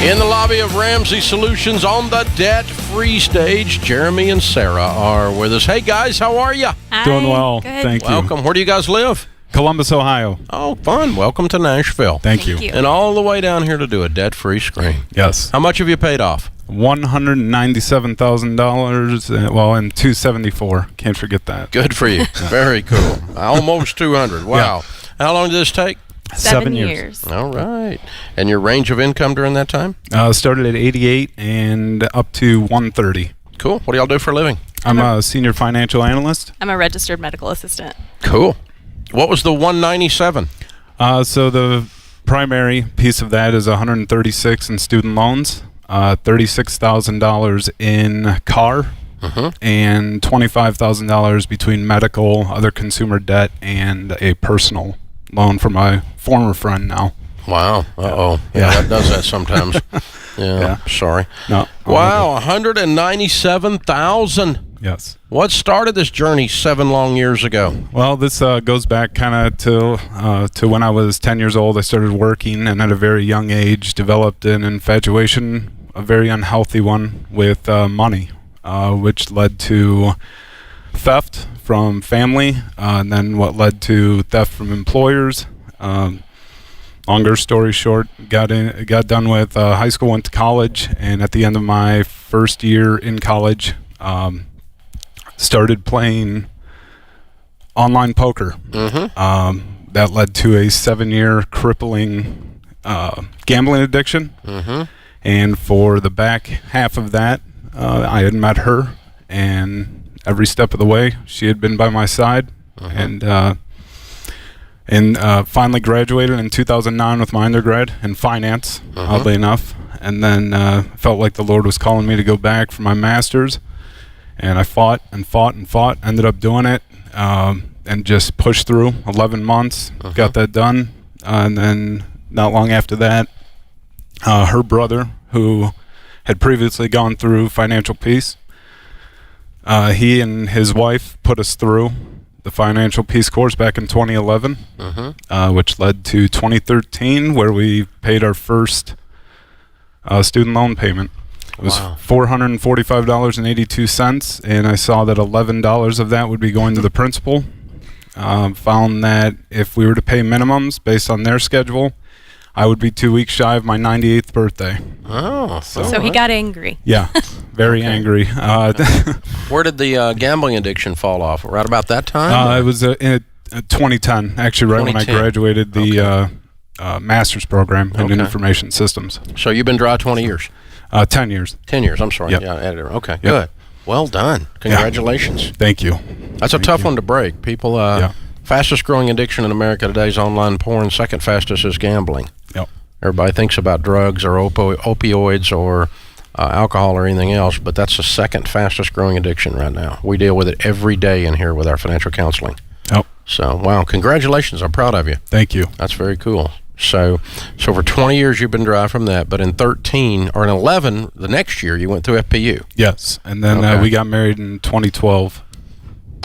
In the lobby of Ramsey Solutions on the debt-free stage, Jeremy and Sarah are with us. Hey, guys, how are you? Hi. Doing well. Good. Thank you. Welcome. Where do you guys live? Columbus, Ohio. Oh, fun. Welcome to Nashville. Thank you. And all the way down here to do a debt-free screen. Yes. How much have you paid off? $197,000. Well, and $274. Can't forget that. Good for you. Very cool. Almost 200. Wow. Yeah. How long did this take? 7 years. All right. And your range of income during that time? Started at 88 and up to 130. Cool. What do y'all do for a living? I'm a senior financial analyst. I'm a registered medical assistant. Cool. What was the 197? So the primary piece of that is 136 in student loans, $36,000 in car, and $25,000 between medical, other consumer debt, and a personal loan for my former friend now. Wow. Uh-oh. Yeah, that does that sometimes. Yeah. Sorry. No. Wow, 197,000. Yes. What started this journey 7 long years ago? Well, this goes back kind of to when I was 10 years old. I started working, and at a very young age developed an infatuation, a very unhealthy one, with money, which led to theft from family, and then what led to theft from employers. Longer story short, got done with high school, went to college, and at the end of my first year in college, started playing online poker. That led to a 7-year crippling gambling addiction. And for the back half of that, I had met her, and every step of the way, she had been by my side, and finally graduated in 2009 with my undergrad in finance, oddly enough, and then felt like the Lord was calling me to go back for my master's, and I fought and fought and fought, ended up doing it, and just pushed through 11 months, got that done, and then not long after that, her brother, who had previously gone through Financial Peace, he and his wife put us through the Financial Peace course back in 2011, which led to 2013, where we paid our first student loan payment. It was $445.82, and I saw that $11 of that would be going to the principal. Found that if we were to pay minimums based on their schedule, I would be 2 weeks shy of my 98th birthday. Oh. So he got angry. Yeah, very angry. Where did the gambling addiction fall off? Right about that time? It was in 2010, actually, right when I 2010. graduated the master's program in information systems. So you've been dry 20 years? 10 years. 10 years, I'm sorry. Yep. Yeah, editor. Okay, Yep. good. Well done. Congratulations. Thank you. That's a tough one to break. People, fastest growing addiction in America today is online porn. Second fastest is gambling. Yep. Everybody thinks about drugs or opioids or alcohol or anything else, but that's the second fastest growing addiction right now. We deal with it every day in here with our financial counseling. Yep. So, wow, congratulations. I'm proud of you. Thank you. That's very cool. So for 20 years you've been dry from that, but in 13 or in 11, the next year you went through FPU. Yes, and then we got married in 2012.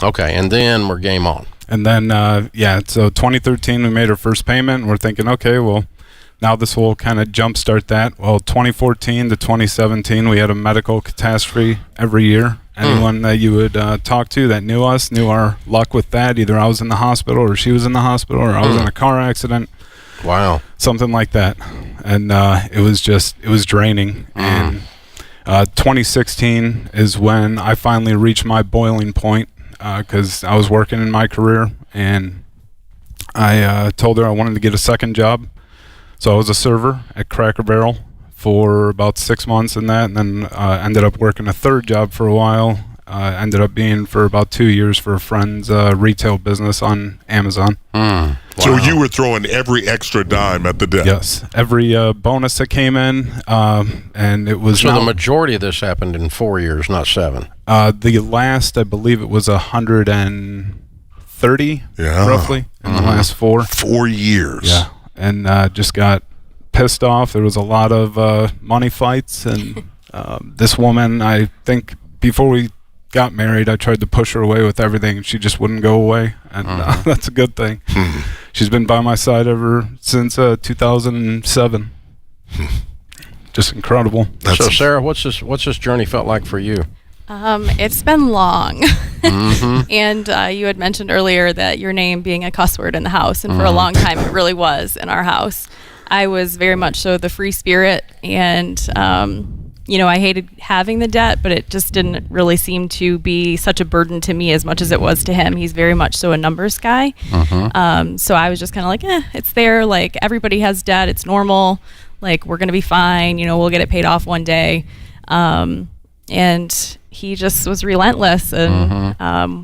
Okay, and then we're game on. And then, so 2013 we made our first payment, and we're thinking, okay, well, now this will kind of jumpstart that. Well, 2014 to 2017, we had a medical catastrophe every year. Anyone that you would talk to that knew us knew our luck with that. Either I was in the hospital or she was in the hospital or I was in a car accident. Wow. Something like that. And it was draining. And 2016 is when I finally reached my boiling point, because I was working in my career, and I told her I wanted to get a second job. So I was a server at Cracker Barrel for about 6 months and then ended up working a third job for a while. Ended up being for about 2 years for a friend's retail business on Amazon. Wow. So you were throwing every extra dime at the debt? Yes, every bonus that came in, and it was. So the majority of this happened in 4 years, not 7. The last, I believe, it was 130, roughly, in the last 4. 4 years. Yeah, and just got pissed off. There was a lot of money fights, and this woman, I think, before we got married, I tried to push her away with everything, and she just wouldn't go away, and that's a good thing. She's been by my side ever since 2007. just incredible. So, Sarah, what's this journey felt like for you? It's been long. Mm-hmm. And you had mentioned earlier that your name being a cuss word in the house, and for a long time it really was in our house. I was very much so the free spirit, and I hated having the debt, but it just didn't really seem to be such a burden to me as much as it was to him. He's very much so a numbers guy. So I was just kind of like, it's there. Like, everybody has debt. It's normal. Like, we're going to be fine. We'll get it paid off one day. And he just was relentless, and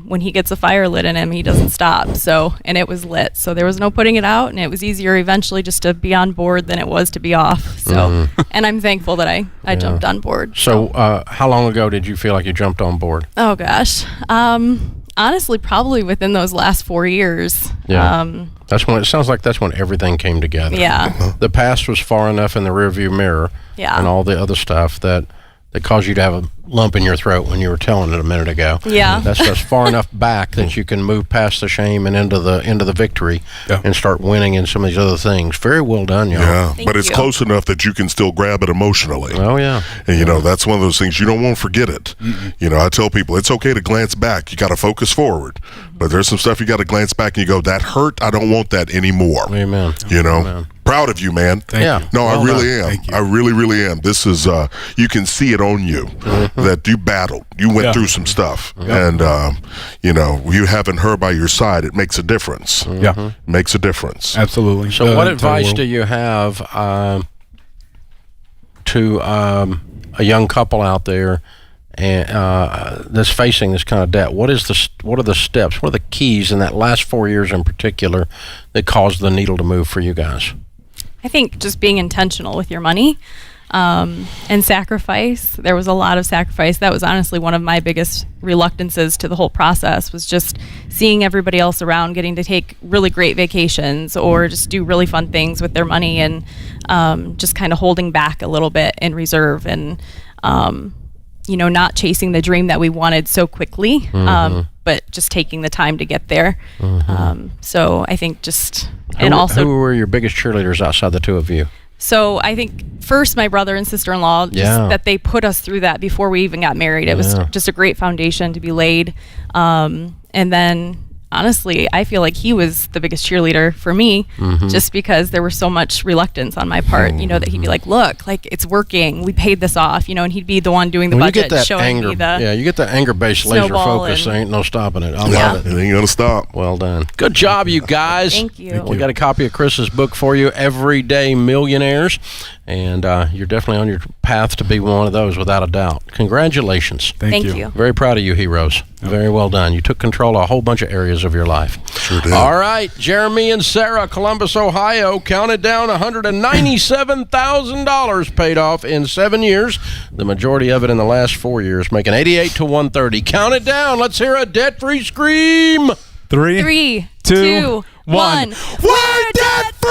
when he gets a fire lit in him, he doesn't stop. So, and it was lit, so there was no putting it out, and it was easier eventually just to be on board than it was to be off. So, and I'm thankful that I jumped on board. So, how long ago did you feel like you jumped on board? Oh gosh, honestly, probably within those last 4 years. Yeah. That's when it sounds like that's when everything came together. Yeah. The past was far enough in the rearview mirror, and all the other stuff that caused you to have a lump in your throat when you were telling it a minute ago. Yeah. That's just far enough back that you can move past the shame and into the victory and start winning in some of these other things. Very well done, y'all. Yeah, Thank but it's you. close enough that you can still grab it emotionally. Oh, yeah. And, that's one of those things you don't want to forget it. I tell people it's okay to glance back. You got to focus forward. But there's some stuff you got to glance back and you go, that hurt. I don't want that anymore. Amen. Amen. Proud of you, man. Thank you. No, Well I really done. am. Thank you. I really, really am. This is, you can see it on you that you battled. You went through some stuff. And, you having her by your side, it makes a difference. Yeah, Makes a difference. absolutely. So what To the advice world. do you have to a young couple out there and that's facing this kind of debt? What are the steps? What are the keys in that last 4 years in particular that caused the needle to move for you guys? I think just being intentional with your money, and sacrifice. There was a lot of sacrifice. That was honestly one of my biggest reluctances to the whole process, was just seeing everybody else around getting to take really great vacations or just do really fun things with their money, and just kind of holding back a little bit in reserve, and not chasing the dream that we wanted so quickly, but just taking the time to get there. So I think Who were your biggest cheerleaders outside the two of you? So I think first my brother and sister-in-law, that they put us through that before we even got married. It was just a great foundation to be laid. And then honestly, I feel like he was the biggest cheerleader for me, just because there was so much reluctance on my part, that he'd be like, look, like, it's working. We paid this off, and he'd be the one doing the When budget, you get that showing anger, me the you get that anger-based laser snowball, focus. and There ain't no stopping it. I love it. It ain't gonna stop. Well done. Good job, you guys. Thank you. We got a copy of Chris's book for you, Everyday Millionaires, and you're definitely on your path to be one of those without a doubt. Congratulations. Thank you. Very proud of you, heroes. Very well done. You took control of a whole bunch of areas of your life. Sure did. All right, Jeremy and Sarah, Columbus, Ohio, counted down $197,000 paid off in 7 years. The majority of it in the last 4 years, making 88 to 130. Count it down. Let's hear a debt-free scream. 3, 2, 2, 1. We're debt free!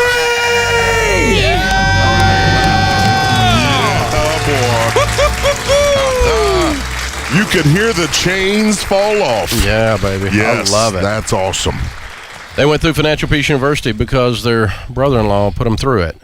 You could hear the chains fall off. Yeah, baby. Yes, I love it. That's awesome. They went through Financial Peace University because their brother-in-law put them through it.